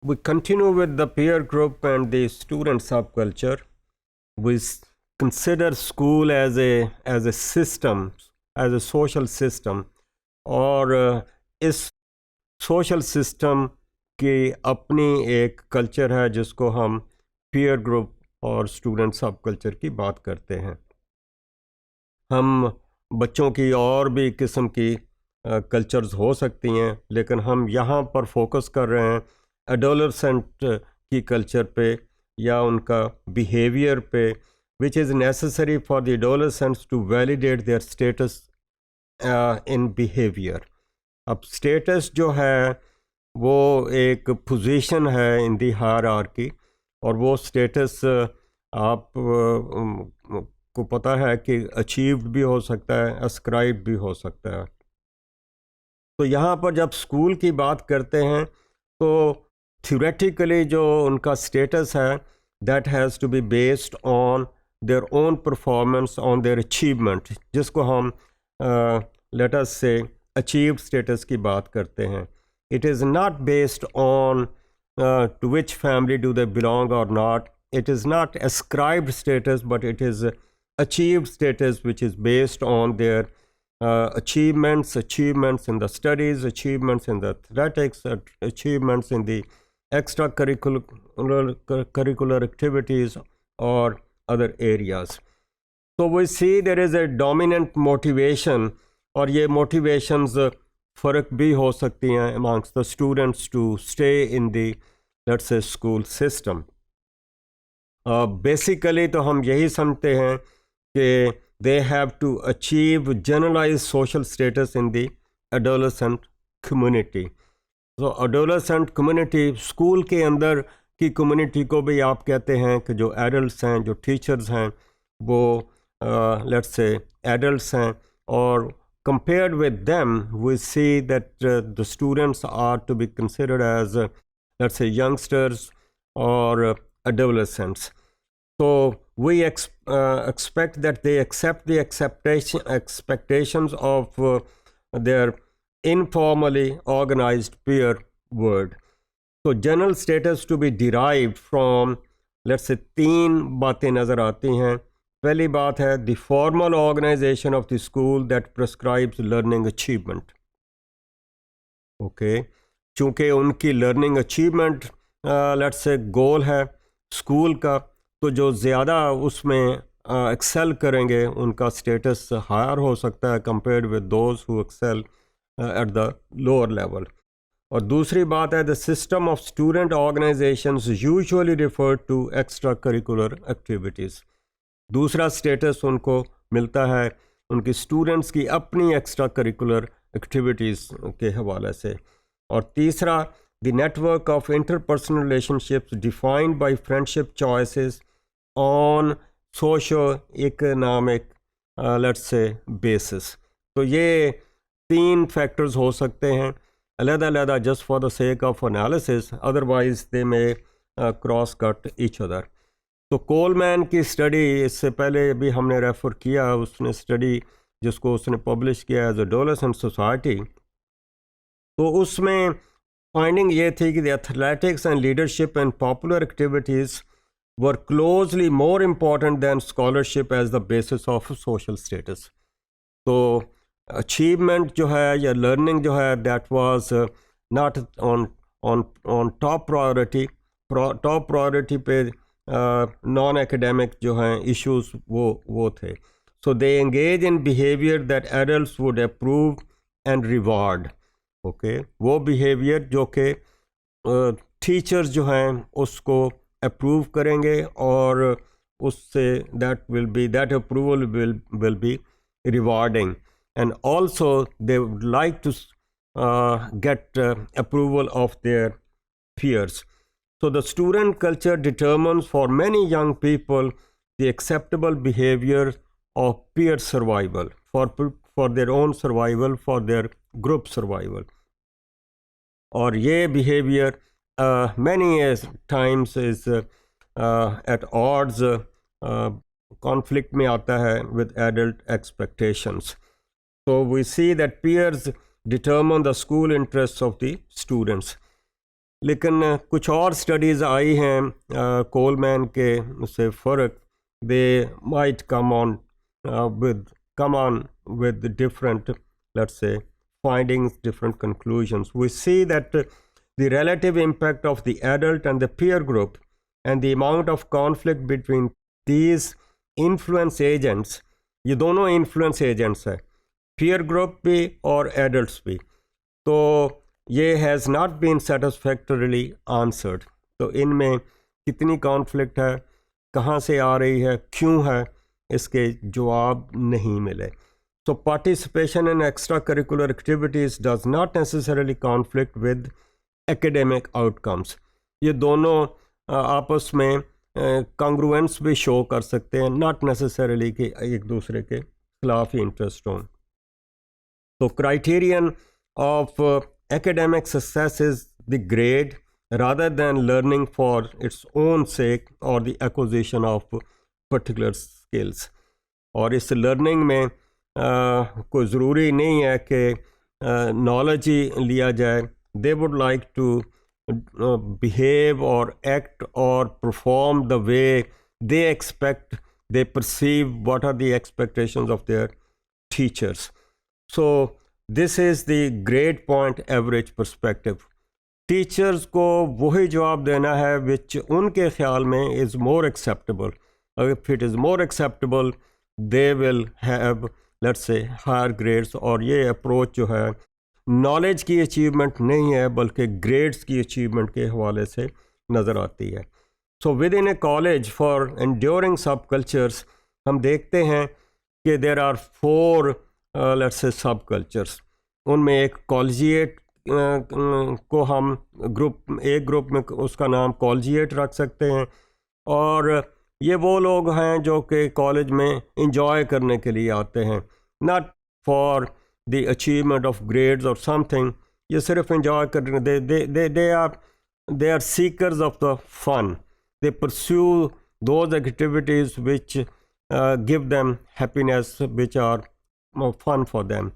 we continue with the peer group and the student subculture. We consider school as a system, as a social system, और इस social system की अपनी एक culture है जिसको हम पीयर ग्रुप और स्टूडेंट सब कल्चर की बात करते हैं. हम बच्चों की और भी किस्म की कल्चर्स हो सकती हैं, लेकिन हम यहाँ पर फोकस कर रहे हैं एडोलसेंट की कल्चर पे या उनका बिहेवियर पे, which is necessary for the adolescents to validate their status in behaviour. अब स्टेटस जो है वो एक पोजीशन है इन दी हायरार्की, और वो स्टेटस आप को पता है कि अचीव्ड भी हो सकता है, अस्क्राइब भी हो सकता है. तो यहाँ पर जब स्कूल की बात करते हैं तो थ्योरेटिकली जो उनका स्टेटस है, that has to be based on their own performance, on their achievement, जिसको हम लेट अस से अचीव्ड स्टेटस की बात करते हैं. It is not based on to which family do they belong और not. It is not ascribed status, but it is achieved status, which is based on their achievements in the studies, achievements in the athletics, achievements in the extracurricular activities or other areas. So we see there is a dominant motivation, और ये motivations फ़र्क भी हो सकती हैं amongst the students to stay in the, let's say, school system. Basically तो हम यही समझते हैं कि they have to achieve generalise social status in the adolescent community. तो एडोलसेंट कम्युनिटी स्कूल के अंदर की कम्युनिटी को भी आप कहते हैं कि जो एडल्ट्स हैं, जो टीचर्स हैं, वो लेट्स से एडल्ट्स हैं, और compared with them we see that the students are to be considered as let's say youngsters और adolescents. So we expect that they accept the expectations of their informally organized peer world. So general status to be derived from, let's say, 3 बातें नज़र आती हैं. पहली बात है the formal organization of the school that prescribes learning achievement. Okay, चूँकि उनकी learning achievement let's say गोल है स्कूल का, तो जो ज़्यादा उसमें एक्सेल करेंगे उनका स्टेटस हायर हो सकता है compared with those who excel at the lower level. और दूसरी बात है the system of student organisations usually refer to extra curricular activities. दूसरा स्टेटस उनको मिलता है उनकी स्टूडेंट्स की अपनी एक्स्ट्रा करिकुलर एक्टिविटीज़ के हवाले से. और तीसरा the network of interpersonal relationships defined by friendship choices on socio-economic let's say basis. तो ये 3 factors हो सकते हैं अलग-अलग just for the sake of analysis, otherwise they may cross cut each other. तो कोलमैन की स्टडी इससे पहले भी हमने रेफ़र किया, उसने स्टडी जिसको उसने पब्लिश किया एज एडोलसेंट सोसाइटी, तो उसमें फाइंडिंग ये थी कि the athletics and leadership and popular activities were closely more important than scholarship as the basis of social status. तो अचीवमेंट जो है या लर्निंग जो है that was not on top priority. Top priority पे नॉन एकेडमिक जो हैं issues वो थे. So they engage in behaviour that adults would approve and reward. Okay, वो बिहेवियर जो कि टीचर्स जो हैं उसको अप्रूव करेंगे और उससे that approval will be rewarding, and also they would like to get approval of their peers. So the student culture determines for many young people the acceptable behavior of peer survival, for their own survival, for their group survival. और ये behavior many times is at odds, conflict में आता है with adult expectations. So we see that peers determine the school interests of the students. लेकिन कुछ और studies आई हैं Coleman के उससे फ़र्क, they might come on with different, let's say, findings, different conclusions. We see that the relative impact of the adult and the peer group and the amount of conflict between these influence agents, ये दोनों influence agents है, peer group भी और adults भी, तो ये has not been satisfactorily answered. तो इनमें कितनी conflict है, कहाँ से आ रही है, क्यों है, इसके जवाब नहीं मिले. So participation in extracurricular activities does not necessarily conflict with academic outcomes. ये दोनों आपस में congruence भी शो कर सकते हैं, not necessarily कि एक दूसरे के खिलाफ ही इंटरेस्ट हों. तो criterion of academic success is the grade rather than learning for its own sake or the acquisition of particular skills. और इस learning में कोई ज़रूरी नहीं है कि नॉलेज ही लिया जाए. They would like to behave or act or perform the way they expect, they perceive what are the expectations of their teachers. So this is the grade point average perspective. Teachers को वही जवाब देना है which उनके ख्याल में is more acceptable. If it is more acceptable, they will have, let's say, higher grades. और ये अप्रोच जो है नॉलेज की अचीवमेंट नहीं है बल्कि ग्रेड्स की अचीवमेंट के हवाले से नज़र आती है. So with in A college for enduring सब कल्चर्स हम देखते हैं कि देर आर 4 लेट्स से सब कल्चर्स. उनमें एक कॉलेजिएट को हम एक ग्रुप में उसका नाम कॉलेजिएट रख सकते हैं, और ये वो लोग हैं जो कि कॉलेज में इंजॉय करने के लिए आते हैं, not for the achievement of grades और समथिंग. ये सिर्फ इंजॉय करने, they are seekers of the fun. They pursue those activities which give them happiness which are fun for them.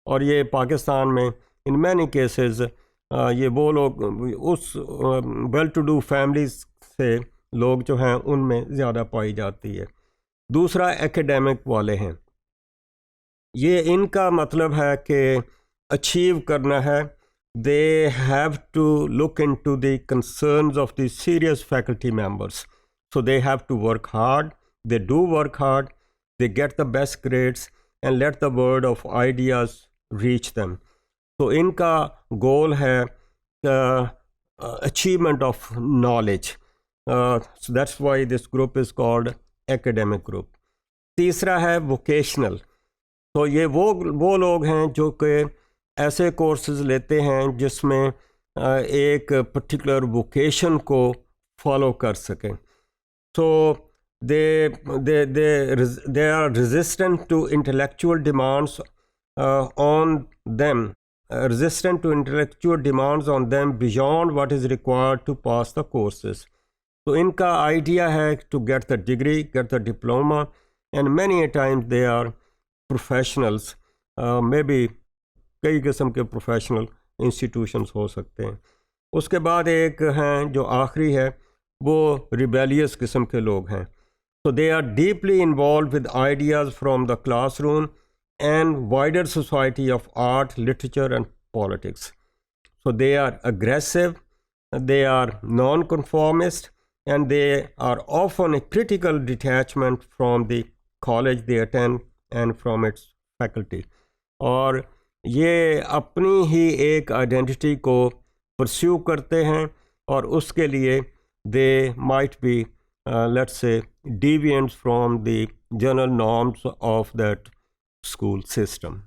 और ये पाकिस्तान में इन मैनी केसेस ये वो लोग उस वेल टू डू फैमिलीज से लोग जो हैं उनमें ज़्यादा पाई जाती है. दूसरा एकेडमिक वाले हैं. ये इनका मतलब है कि अचीव करना है. They have to look into the concerns of the serious faculty members. So they have to work hard. They do work hard. They get the best grades and let the word of ideas reach them. तो इनका goal है achievement of knowledge. So that's why this group is called academic group. तीसरा है vocational. तो ये वो लोग हैं जो कि ऐसे कोर्सेज लेते हैं जिसमें एक पर्टिकुलर वोकेशन को फॉलो कर सकें. So they are resistant to intellectual demands on them. Resistant to intellectual demands on them beyond what is required to pass the courses. तो इनका आइडिया है to get the degree, get the diploma, and many a times they are professionals. May be कई किस्म के professional institutions हो सकते हैं. उसके बाद एक हैं जो आखिरी है, वो रिबेलियस किस्म के लोग हैं. So they are deeply involved with ideas from the classroom and wider society of art, literature and politics. So they are aggressive, they are non-conformist, and they are often a critical detachment from the college they attend and from its faculty. और ये अपनी ही एक identity को pursue करते हैं और उसके लिए they might be let's say deviants from the general norms of that school system.